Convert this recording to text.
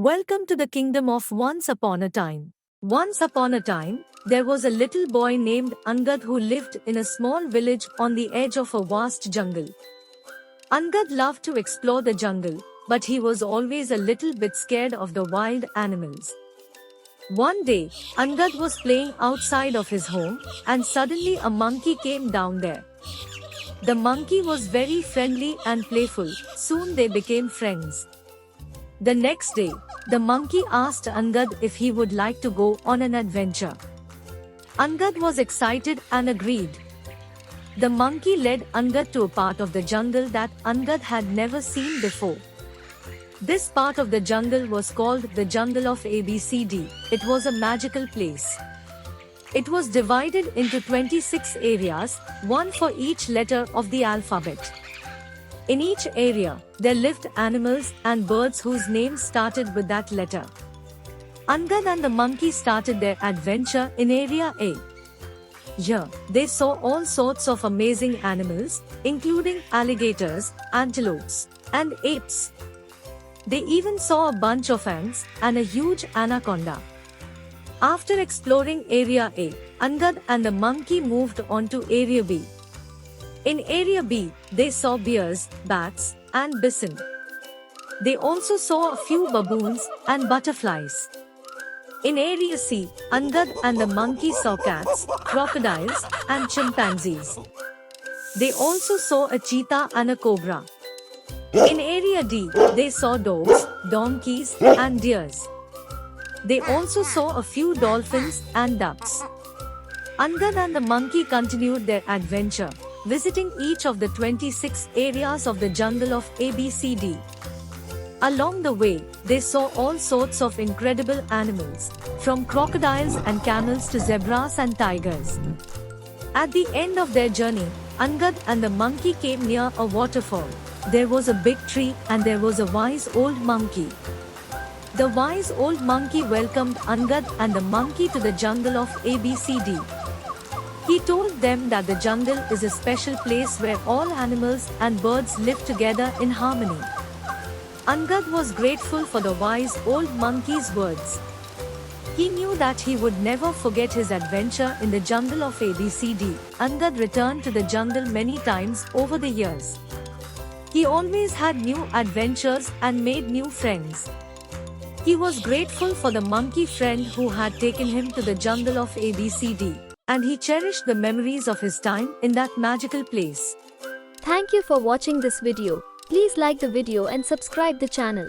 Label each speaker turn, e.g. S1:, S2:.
S1: Welcome to the kingdom of Once Upon a Time. Once upon a time, there was a little boy named Angad who lived in a small village on the edge of a vast jungle. Angad loved to explore the jungle, but he was always a little bit scared of the wild animals. One day, Angad was playing outside of his home, and suddenly a monkey came down there. The monkey was very friendly and playful. Soon they became friends. The next day, the monkey asked Angad if he would like to go on an adventure. Angad was excited and agreed. The monkey led Angad to a part of the jungle that Angad had never seen before. This part of the jungle was called the Jungle of ABCD. It was a magical place. It was divided into 26 areas, one for each letter of the alphabet. In each area, there lived animals and birds whose names started with that letter. Angad and the monkey started their adventure in Area A. Here, they saw all sorts of amazing animals, including alligators, antelopes, and apes. They even saw a bunch of ants and a huge anaconda. After exploring Area A, Angad and the monkey moved on to Area B. In Area B, they saw bears, bats, and bison. They also saw a few baboons and butterflies. In Area C, Angad and the monkey saw cats, crocodiles, and chimpanzees. They also saw a cheetah and a cobra. In Area D, they saw dogs, donkeys, and deers. They also saw a few dolphins and ducks. Angad and the monkey continued their adventure, visiting each of the 26 areas of the jungle of ABCD. Along the way, they saw all sorts of incredible animals, from crocodiles and camels to zebras and tigers. At the end of their journey, Angad and the monkey came near a waterfall. There was a big tree and there was a wise old monkey. The wise old monkey welcomed Angad and the monkey to the jungle of ABCD. He told them that the jungle is a special place where all animals and birds live together in harmony. Angad was grateful for the wise old monkey's words. He knew that he would never forget his adventure in the jungle of ABCD. Angad returned to the jungle many times over the years. He always had new adventures and made new friends. He was grateful for the monkey friend who had taken him to the jungle of ABCD. And he cherished the memories of his time in that magical place.
S2: Thank you for watching this video. Please like the video and subscribe the channel.